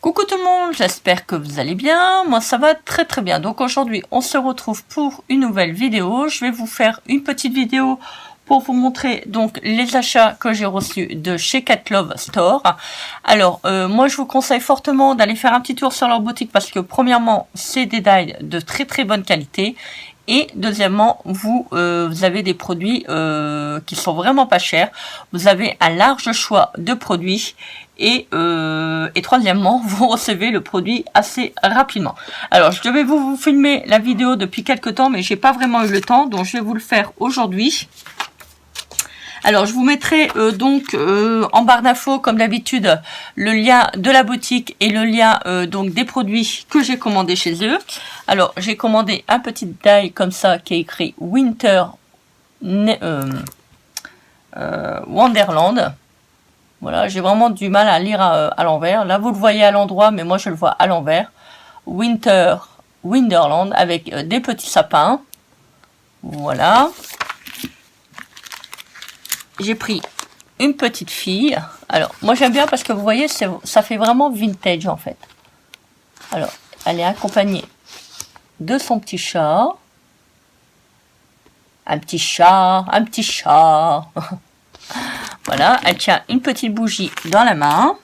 Coucou tout le monde, j'espère que vous allez bien, moi ça va très très bien. Donc aujourd'hui on se retrouve pour une nouvelle vidéo. Je vais vous faire une petite vidéo pour vous montrer donc les achats que j'ai reçus de chez Catlove Store. Alors moi je vous conseille fortement d'aller faire un petit tour sur leur boutique parce que premièrement c'est des dies de très très bonne qualité. Et deuxièmement, vous avez des produits qui sont vraiment pas chers. Vous avez un large choix de produits. Et troisièmement, vous recevez le produit assez rapidement. Alors, je devais vous filmer la vidéo depuis quelques temps, mais j'ai pas vraiment eu le temps. Donc, je vais vous le faire aujourd'hui. Alors, je vous mettrai donc en barre d'infos, comme d'habitude, le lien de la boutique et le lien donc des produits que j'ai commandés chez eux. Alors, j'ai commandé un petit die comme ça qui est écrit Winter Wonderland. Voilà, j'ai vraiment du mal à lire à l'envers. Là, vous le voyez à l'endroit, mais moi, je le vois à l'envers. Winter Wonderland avec des petits sapins. Voilà. J'ai pris une petite fille. Alors, moi j'aime bien parce que vous voyez, ça fait vraiment vintage en fait. Alors, elle est accompagnée de son petit chat. Un petit chat, un petit chat. Voilà, elle tient une petite bougie dans la main.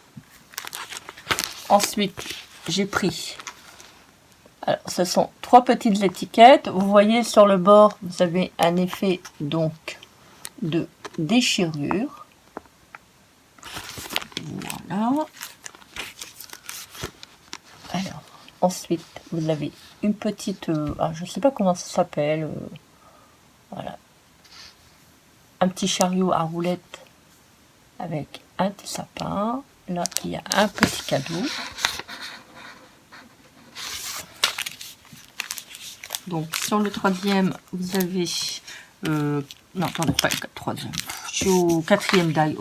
Ensuite, j'ai pris... Alors, ce sont 3 petites étiquettes. Vous voyez sur le bord, vous avez un effet donc de déchirure. Voilà. Alors, ensuite, vous avez une petite... je ne sais pas comment ça s'appelle. Voilà. Un petit chariot à roulettes avec un petit sapin. Là, il y a un petit cadeau. Donc, sur le troisième, vous avez... non, attendez, pas le troisième. Je suis au quatrième die.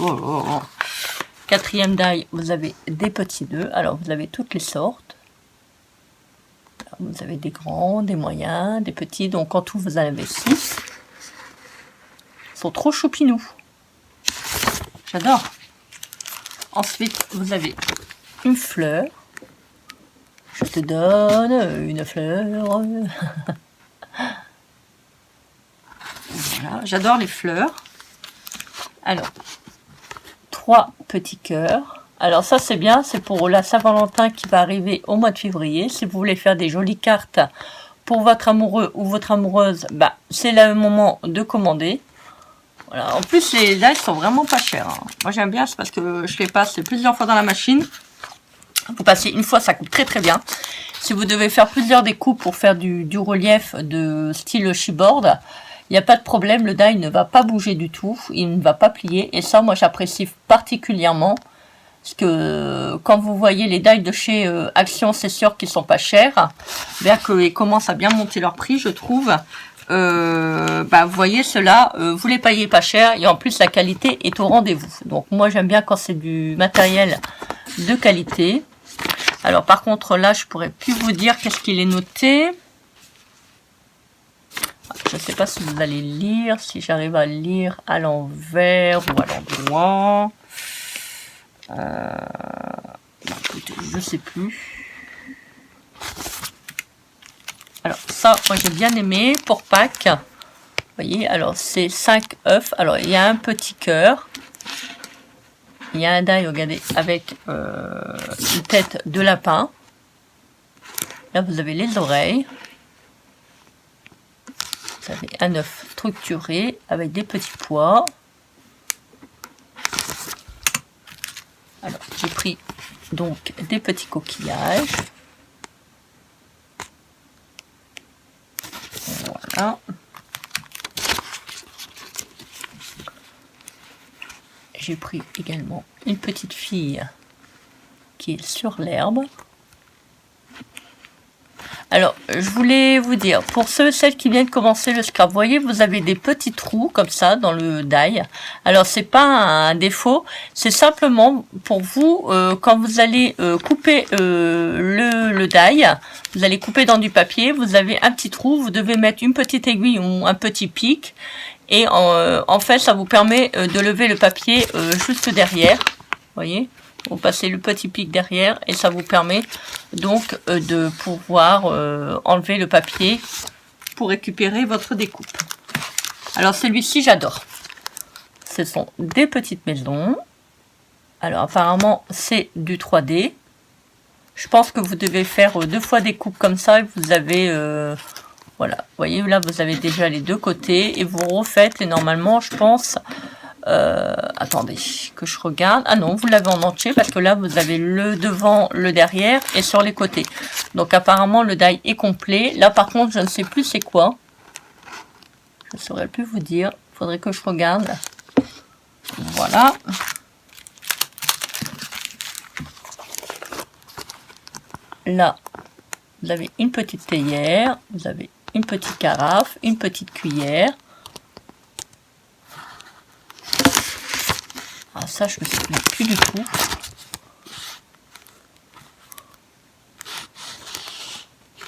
Quatrième die, vous avez des petits nœuds. Alors, vous avez toutes les sortes. Vous avez des grands, des moyens, des petits. Donc, en tout, vous en avez 6. Ils sont trop choupinous. J'adore. Ensuite, vous avez une fleur. Je te donne une fleur. Voilà, j'adore les fleurs. Alors, 3 petits cœurs. Alors ça c'est bien, c'est pour la Saint-Valentin qui va arriver au mois de février. Si vous voulez faire des jolies cartes pour votre amoureux ou votre amoureuse, bah, c'est le moment de commander. Voilà. En plus les dies sont vraiment pas chers. Hein. Moi j'aime bien, c'est parce que je les passe plusieurs fois dans la machine. Vous passez une fois, ça coûte très très bien. Si vous devez faire plusieurs découpes pour faire du relief de style chipboard, il n'y a pas de problème, le die ne va pas bouger du tout, il ne va pas plier. Et ça, moi, j'apprécie particulièrement. Parce que quand vous voyez les dies de chez Action, c'est sûr qu'ils sont pas chers. Bien qu'ils commencent à bien monter leur prix, je trouve. Vous voyez, ceux-là, vous les payez pas cher. Et en plus, la qualité est au rendez-vous. Donc, moi, j'aime bien quand c'est du matériel de qualité. Alors, par contre, là, je pourrais plus vous dire qu'est-ce qu'il est noté. Je ne sais pas si vous allez lire, si j'arrive à lire à l'envers ou à l'endroit. Écoutez, je ne sais plus. Alors ça, moi j'ai bien aimé pour Pâques. Vous voyez, alors c'est 5 œufs. Alors il y a un petit cœur. Il y a un die, regardez, avec une tête de lapin. Là vous avez les oreilles. Vous avez un œuf structuré avec des petits pois. Alors, j'ai pris donc des petits coquillages. Voilà. J'ai pris également une petite fille qui est sur l'herbe. Alors, je voulais vous dire, pour celles qui viennent commencer le scrap, vous voyez, vous avez des petits trous comme ça dans le die. Alors, c'est pas un défaut, c'est simplement pour vous, quand vous allez couper le die, vous allez couper dans du papier, vous avez un petit trou, vous devez mettre une petite aiguille ou un petit pic. Et en fait, ça vous permet de lever le papier juste derrière, vous voyez. Vous passez le petit pic derrière et ça vous permet donc de pouvoir enlever le papier pour récupérer votre découpe. Alors celui-ci, j'adore. Ce sont des petites maisons. Alors apparemment, c'est du 3D. Je pense que vous devez faire 2 fois des coupes comme ça et vous avez... voilà, vous voyez là, vous avez déjà les 2 côtés et vous refaites et normalement, je pense... attendez, que je regarde. Ah non, vous l'avez en entier parce que là, vous avez le devant, le derrière et sur les côtés. Donc apparemment, le die est complet. Là, par contre, je ne sais plus c'est quoi. Je ne saurais plus vous dire. Il faudrait que je regarde. Voilà. Là, vous avez une petite théière. Vous avez une petite carafe, une petite cuillère. Ah, ça, je me souviens plus du tout.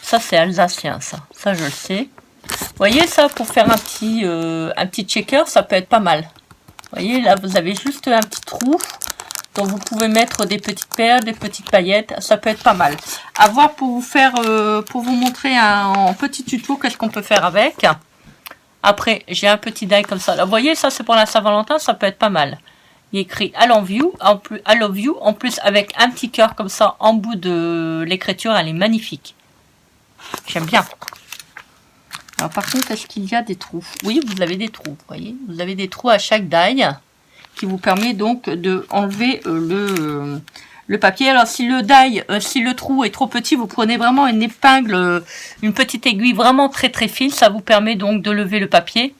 Ça, c'est alsacien, ça. Ça, je le sais. Vous voyez, ça, pour faire un petit checker, ça peut être pas mal. Vous voyez, là, vous avez juste un petit trou. Donc, vous pouvez mettre des petites perles, des petites paillettes. Ça peut être pas mal. À voir pour vous faire, pour vous montrer en petit tuto qu'est-ce qu'on peut faire avec. Après, j'ai un petit die comme ça. Là, vous voyez, ça, c'est pour la Saint-Valentin. Ça peut être pas mal. Il est écrit I love you, en plus avec un petit cœur comme ça en bout de l'écriture, elle est magnifique. J'aime bien. Alors par contre, est-ce qu'il y a des trous? Oui, vous avez des trous, vous voyez. Vous avez des trous à chaque die qui vous permet donc de enlever le papier. Alors si le die, si le trou est trop petit, vous prenez vraiment une épingle, une petite aiguille vraiment très très fine. Ça vous permet donc de lever le papier.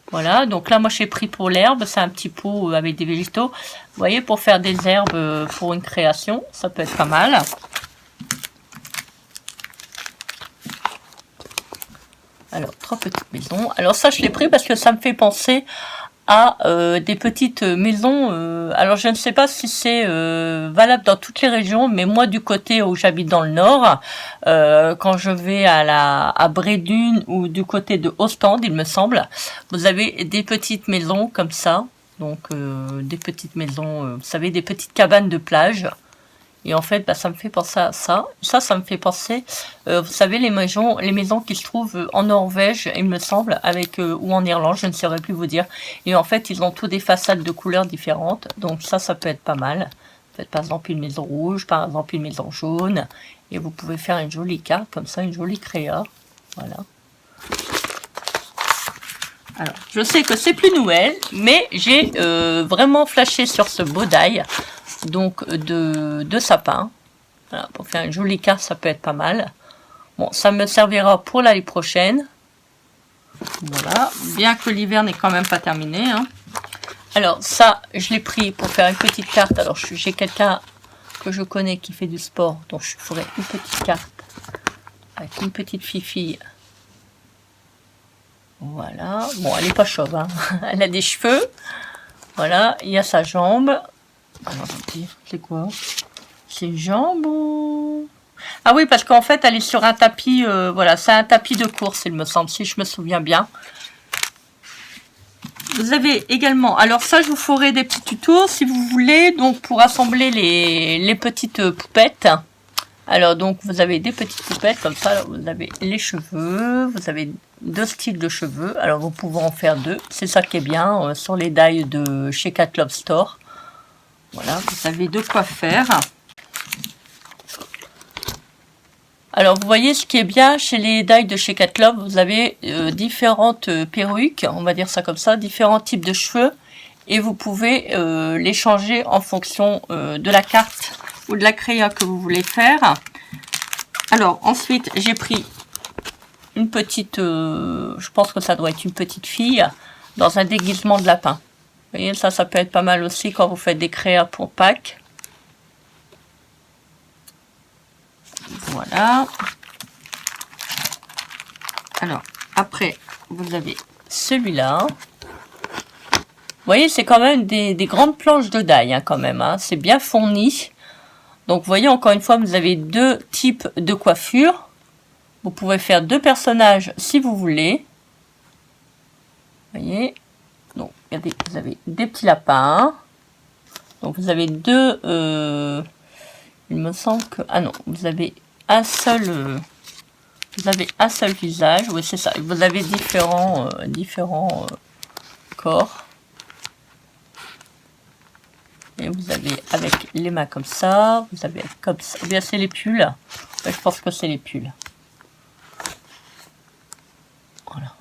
Voilà, donc là, moi, j'ai pris pour l'herbe. C'est un petit pot avec des végétaux. Vous voyez, pour faire des herbes pour une création, ça peut être pas mal. Alors, 3 petites maisons. Alors ça, je l'ai pris parce que ça me fait penser à des petites maisons. Alors, je ne sais pas si c'est valable dans toutes les régions, mais moi, du côté où j'habite dans le nord, quand je vais à Brédune ou du côté de Ostende, il me semble, vous avez des petites maisons comme ça. Donc, des petites maisons, vous savez, des petites cabanes de plage. Et en fait, bah, ça me fait penser à ça. Ça me fait penser, vous savez, les maisons qui se trouvent en Norvège, il me semble, avec ou en Irlande, je ne saurais plus vous dire. Et en fait, ils ont tous des façades de couleurs différentes. Donc ça peut être pas mal. Faites par exemple une maison rouge, par exemple une maison jaune. Et vous pouvez faire une jolie carte, comme ça, une jolie créa. Voilà. Alors, je sais que c'est plus Noël, mais j'ai vraiment flashé sur ce beau die. Donc de sapin. Voilà, pour faire une jolie carte, ça peut être pas mal. Bon, ça me servira pour l'année prochaine. Voilà, bien que l'hiver n'est quand même pas terminé. Hein. Alors ça, je l'ai pris pour faire une petite carte. Alors j'ai quelqu'un que je connais qui fait du sport, donc je ferai une petite carte avec une petite fille. Voilà, bon, elle n'est pas chauve, hein. Elle a des cheveux. Voilà, il y a sa jambe. Alors, c'est quoi? C'est une jambe ou... Ah oui, parce qu'en fait, elle est sur un tapis, voilà, c'est un tapis de course, il me semble, si je me souviens bien. Vous avez également, alors ça, je vous ferai des petits tutos, si vous voulez, donc pour assembler les petites poupettes. Alors, donc, vous avez des petites poupettes, comme ça, vous avez les cheveux, vous avez 2 styles de cheveux, alors vous pouvez en faire 2, c'est ça qui est bien, sur les dies de chez Cat Love Store. Voilà, vous avez de quoi faire. Alors, vous voyez, ce qui est bien chez les dies de chez Cat Love, vous avez différentes perruques, on va dire ça comme ça, différents types de cheveux, et vous pouvez les changer en fonction de la carte ou de la créa que vous voulez faire. Alors, ensuite, j'ai pris une petite, je pense que ça doit être une petite fille, dans un déguisement de lapin. Vous voyez, ça peut être pas mal aussi quand vous faites des créas pour Pâques. Voilà. Alors, après, vous avez celui-là. Vous voyez, c'est quand même des grandes planches de die, hein, quand même. Hein. C'est bien fourni. Donc, vous voyez, encore une fois, vous avez 2 types de coiffure. Vous pouvez faire 2 personnages si vous voulez. Vous voyez. Donc, regardez, vous avez des petits lapins. Donc vous avez deux, il me semble que, ah non, vous avez un seul visage, oui c'est ça, vous avez différents corps. Et vous avez avec les mains comme ça, vous avez comme ça, ou bien c'est les pulls, je pense que c'est les pulls. Voilà.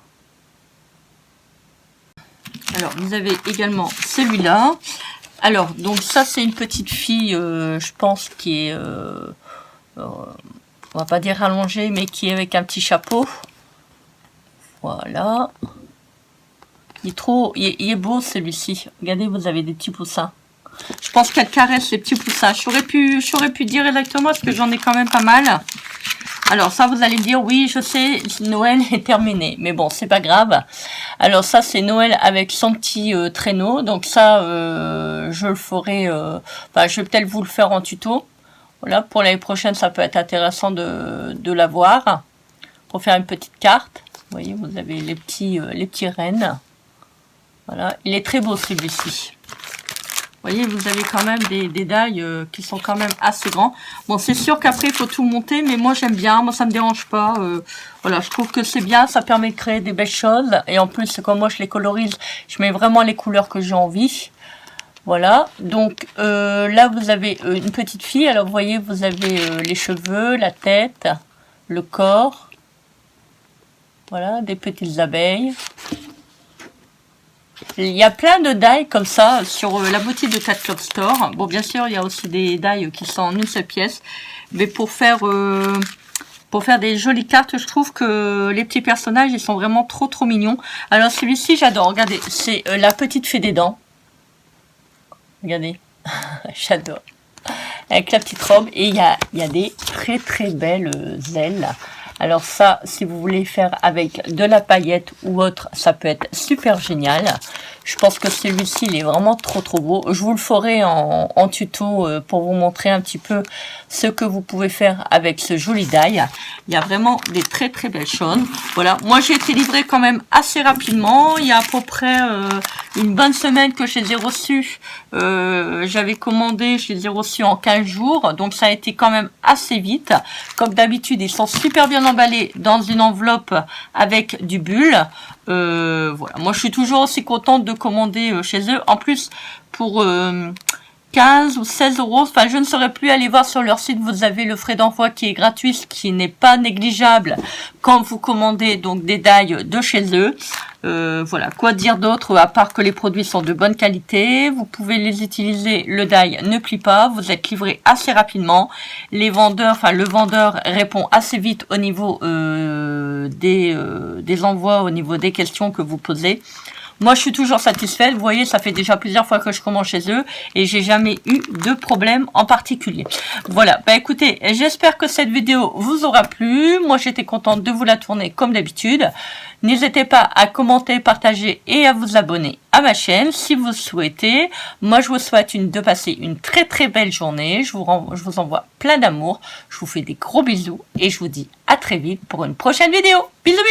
Alors vous avez également celui-là. Alors donc ça c'est une petite fille, je pense qui est, on va pas dire allongée, mais qui est avec un petit chapeau. Voilà. Il est beau celui-ci. Regardez, vous avez des petits poussins. Je pense qu'elle caresse les petits poussins. J'aurais pu dire exactement parce que j'en ai quand même pas mal. Alors ça, vous allez me dire, oui, je sais, Noël est terminé. Mais bon, c'est pas grave. Alors ça, c'est Noël avec son petit traîneau. Donc ça, je le ferai... Enfin, je vais peut-être vous le faire en tuto. Voilà, pour l'année prochaine, ça peut être intéressant de l'avoir. Pour faire une petite carte. Vous voyez, vous avez les petits rennes. Voilà, il est très beau celui-ci. Vous voyez, vous avez quand même des dailles qui sont quand même assez grands. Bon, c'est sûr qu'après, il faut tout monter, mais moi, j'aime bien. Moi, ça me dérange pas. Voilà, je trouve que c'est bien. Ça permet de créer des belles choses. Et en plus, comme moi, je les colorise, je mets vraiment les couleurs que j'ai envie. Voilà. Donc, là, vous avez une petite fille. Alors, vous voyez, vous avez les cheveux, la tête, le corps. Voilà, des petites abeilles. Il y a plein de die comme ça sur la boutique de Cat Club Store. Bon, bien sûr, il y a aussi des die qui sont en une seule pièce. Mais pour faire des jolies cartes, je trouve que les petits personnages, ils sont vraiment trop mignons. Alors, celui-ci, j'adore. Regardez, c'est la petite fée des dents. Regardez, j'adore. Avec la petite robe. Et il y a des très belles ailes. Alors ça, si vous voulez faire avec de la paillette ou autre, ça peut être super génial. Je pense que celui-ci, il est vraiment trop beau. Je vous le ferai en tuto pour vous montrer un petit peu ce que vous pouvez faire avec ce joli die. Il y a vraiment des très belles choses. Voilà, moi j'ai été livrée quand même assez rapidement. Il y a à peu près une bonne semaine que je les ai reçus. J'avais commandé, je les ai reçus en 15 jours. Donc ça a été quand même assez vite. Comme d'habitude, ils sont super bien emballés dans une enveloppe avec du bulle. Voilà, moi je suis toujours aussi contente de commander chez eux. En plus, pour 15 ou 16 euros, enfin je ne saurais plus, aller voir sur leur site, vous avez le frais d'envoi qui est gratuit, ce qui n'est pas négligeable quand vous commandez donc des die de chez eux. Voilà, quoi dire d'autre à part que les produits sont de bonne qualité, vous pouvez les utiliser, le die ne plie pas, vous êtes livré assez rapidement, les vendeurs, enfin le vendeur répond assez vite au niveau des envois, au niveau des questions que vous posez. Moi, je suis toujours satisfaite. Vous voyez, ça fait déjà plusieurs fois que je commande chez eux et j'ai jamais eu de problème en particulier. Voilà. Bah, écoutez, j'espère que cette vidéo vous aura plu. Moi, j'étais contente de vous la tourner comme d'habitude. N'hésitez pas à commenter, partager et à vous abonner à ma chaîne si vous le souhaitez. Moi, je vous souhaite de passer une très belle journée. Je vous envoie plein d'amour. Je vous fais des gros bisous et je vous dis à très vite pour une prochaine vidéo. Bisous.